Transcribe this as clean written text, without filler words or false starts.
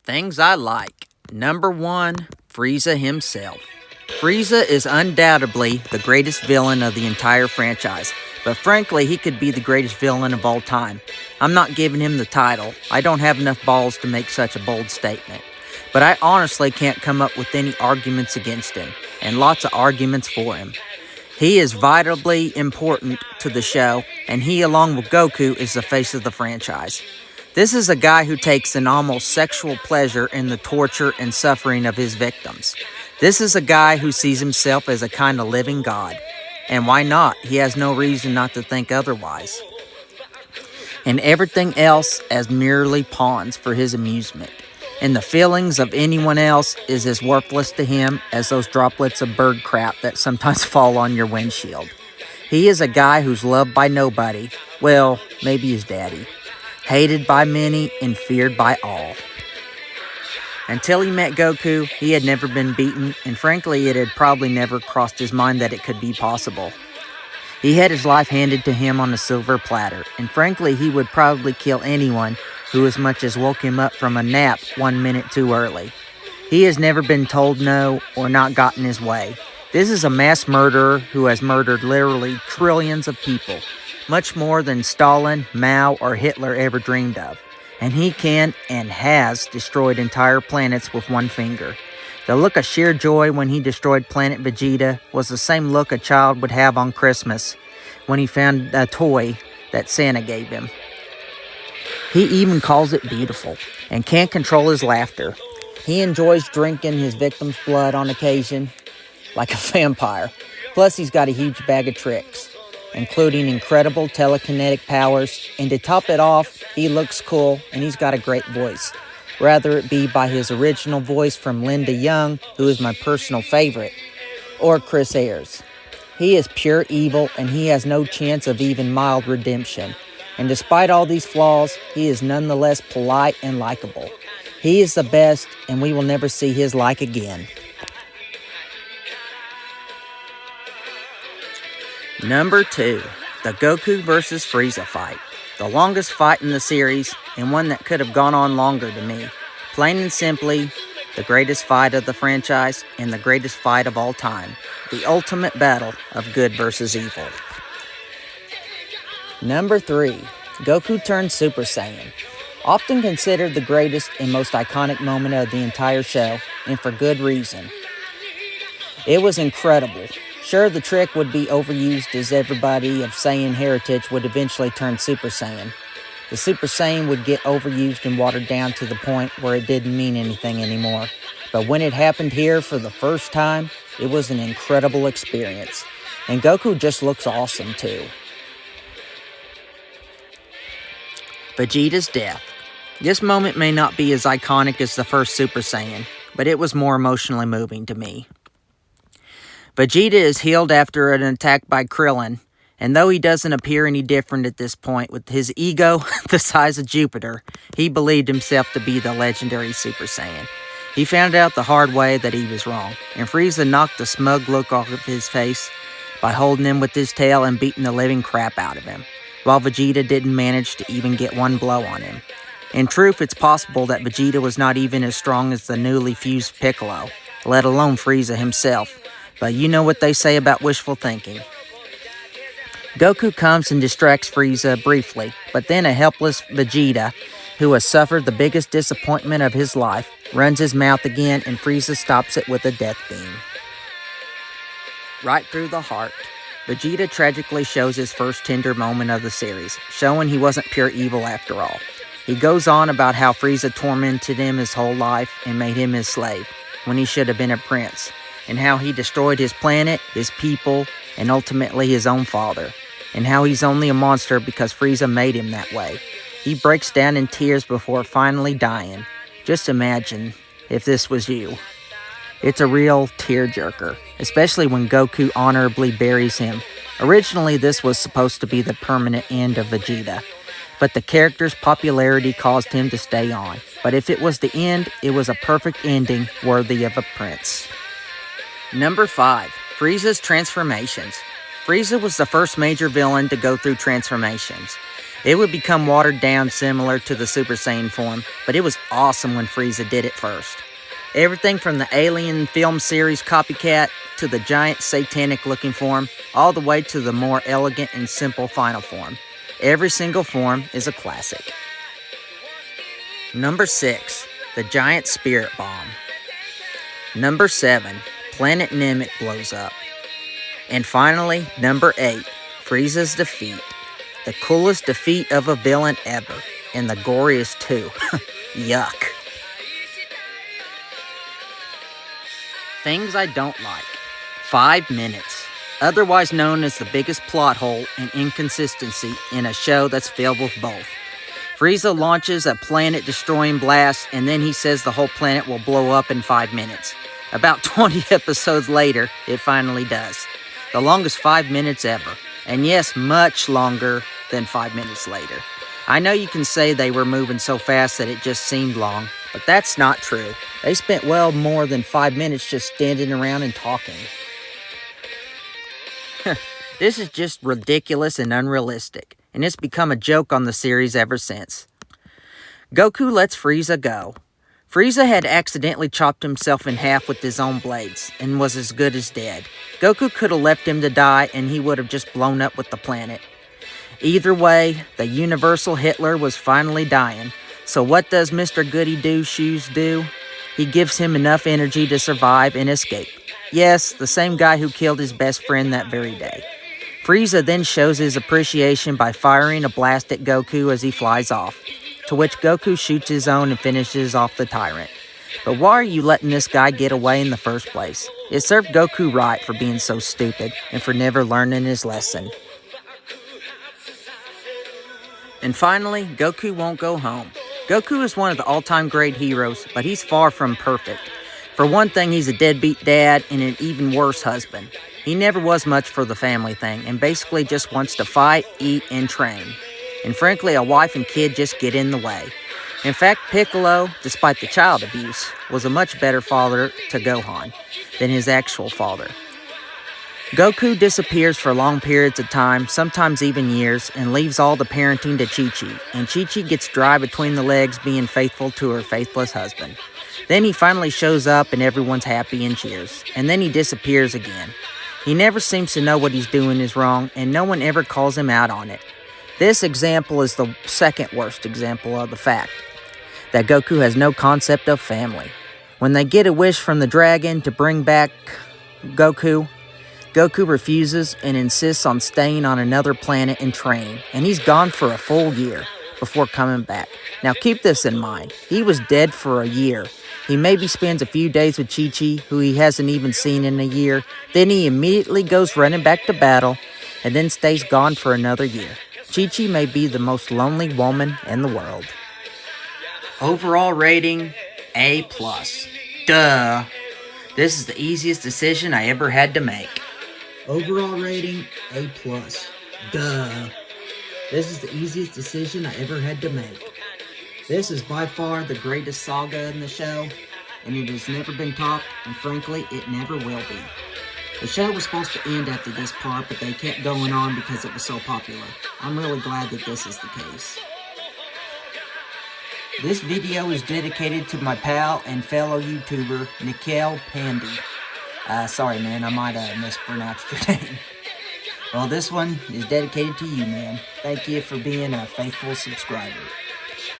Things I like. Number 1, Frieza himself. Frieza is undoubtedly the greatest villain of the entire franchise, but frankly, he could be the greatest villain of all time. I'm not giving him the title. I don't have enough balls to make such a bold statement. But I honestly can't come up with any arguments against him, and lots of arguments for him. He is vitally important to the show, and he, along with Goku, is the face of the franchise. This is a guy who takes an almost sexual pleasure in the torture and suffering of his victims. This is a guy who sees himself as a kind of living god. And why not? He has no reason not to think otherwise. And everything else as merely pawns for his amusement. And the feelings of anyone else is as worthless to him as those droplets of bird crap that sometimes fall on your windshield. He is a guy who's loved by nobody. Well, maybe his daddy. Hated by many and feared by all. Until he met Goku, he had never been beaten, and frankly, it had probably never crossed his mind that it could be possible. He had his life handed to him on a silver platter, and frankly, he would probably kill anyone who as much as woke him up from a nap 1 minute too early. He has never been told no or not gotten his way. This is a mass murderer who has murdered literally trillions of people, much more than Stalin, Mao, or Hitler ever dreamed of. And he can and has destroyed entire planets with one finger. The look of sheer joy when he destroyed Planet Vegeta was the same look a child would have on Christmas when he found a toy that Santa gave him. He even calls it beautiful and can't control his laughter. He enjoys drinking his victim's blood on occasion, like a vampire. Plus, he's got a huge bag of tricks, including incredible telekinetic powers, and to top it off, he looks cool and he's got a great voice. Whether it be by his original voice from Linda Young, who is my personal favorite, or Chris Ayres. He is pure evil and he has no chance of even mild redemption. And despite all these flaws, he is nonetheless polite and likable. He is the best and we will never see his like again. Number 2, the Goku vs. Frieza fight. The longest fight in the series, and one that could have gone on longer to me. Plain and simply, the greatest fight of the franchise, and the greatest fight of all time. The ultimate battle of good versus evil. Number 3, Goku turns Super Saiyan. Often considered the greatest and most iconic moment of the entire show, and for good reason. It was incredible. Sure, the trick would be overused as everybody of Saiyan heritage would eventually turn Super Saiyan. The Super Saiyan would get overused and watered down to the point where it didn't mean anything anymore. But when it happened here for the first time, it was an incredible experience. And Goku just looks awesome too. Vegeta's death. This moment may not be as iconic as the first Super Saiyan, but it was more emotionally moving to me. Vegeta is healed after an attack by Krillin, and though he doesn't appear any different at this point with his ego the size of Jupiter, he believed himself to be the legendary Super Saiyan. He found out the hard way that he was wrong, and Frieza knocked the smug look off of his face by holding him with his tail and beating the living crap out of him, while Vegeta didn't manage to even get one blow on him. In truth, it's possible that Vegeta was not even as strong as the newly fused Piccolo, let alone Frieza himself. But you know what they say about wishful thinking. Goku comes and distracts Frieza briefly, but then a helpless Vegeta, who has suffered the biggest disappointment of his life, runs his mouth again and Frieza stops it with a death beam. Right through the heart. Vegeta tragically shows his first tender moment of the series, showing he wasn't pure evil after all. He goes on about how Frieza tormented him his whole life and made him his slave, when he should have been a prince, and how he destroyed his planet, his people, and ultimately his own father, and how he's only a monster because Frieza made him that way. He breaks down in tears before finally dying. Just imagine if this was you. It's a real tearjerker, especially when Goku honorably buries him. Originally, this was supposed to be the permanent end of Vegeta, but the character's popularity caused him to stay on. But if it was the end, it was a perfect ending worthy of a prince. Number 5, Frieza's transformations. Frieza was the first major villain to go through transformations. It would become watered down similar to the Super Saiyan form, but it was awesome when Frieza did it first. Everything from the Alien film series copycat to the giant satanic looking form, all the way to the more elegant and simple final form. Every single form is a classic. Number 6, the giant spirit bomb. Number 7, Planet Namek blows up. And finally, number 8, Frieza's defeat. The coolest defeat of a villain ever, and the goriest too. Yuck. Things I don't like. 5 minutes. Otherwise known as the biggest plot hole and inconsistency in a show that's filled with both. Frieza launches a planet-destroying blast, and then he says the whole planet will blow up in 5 minutes. About 20 episodes later, it finally does. The longest 5 minutes ever. And yes, much longer than 5 minutes later. I know you can say they were moving so fast that it just seemed long, but that's not true. They spent well more than 5 minutes just standing around and talking. This is just ridiculous and unrealistic, and it's become a joke on the series ever since. Goku lets Frieza go. Frieza had accidentally chopped himself in half with his own blades, and was as good as dead. Goku could have left him to die, and he would have just blown up with the planet. Either way, the universal Hitler was finally dying, so what does Mr. Goody-Two-Shoes do? He gives him enough energy to survive and escape. Yes, the same guy who killed his best friend that very day. Frieza then shows his appreciation by firing a blast at Goku as he flies off, to which Goku shoots his own and finishes off the tyrant. But why are you letting this guy get away in the first place? It served Goku right for being so stupid and for never learning his lesson. And finally, Goku won't go home. Goku is one of the all-time great heroes, but he's far from perfect. For one thing, he's a deadbeat dad and an even worse husband. He never was much for the family thing and basically just wants to fight, eat, and train. And frankly, a wife and kid just get in the way. In fact, Piccolo, despite the child abuse, was a much better father to Gohan than his actual father. Goku disappears for long periods of time, sometimes even years, and leaves all the parenting to Chi-Chi, and Chi-Chi gets dry between the legs being faithful to her faithless husband. Then he finally shows up and everyone's happy and cheers, and then he disappears again. He never seems to know what he's doing is wrong, and no one ever calls him out on it. This example is the second worst example of the fact that Goku has no concept of family. When they get a wish from the dragon to bring back Goku, Goku refuses and insists on staying on another planet and train, and he's gone for a full year before coming back. Now keep this in mind, he was dead for a year. He maybe spends a few days with Chi-Chi, who he hasn't even seen in a year, then he immediately goes running back to battle, and then stays gone for another year. Chi-Chi may be the most lonely woman in the world. Overall rating, A+. Duh. This is the easiest decision I ever had to make. Overall rating, A+. Duh. This is the easiest decision I ever had to make. This is by far the greatest saga in the show, and it has never been topped, and frankly, it never will be. The show was supposed to end after this part, but they kept going on because it was so popular. I'm really glad that this is the case. This video is dedicated to my pal and fellow YouTuber, Nikhil Pandy. Sorry man, I might have mispronounced your name. Well, this one is dedicated to you, man. Thank you for being a faithful subscriber.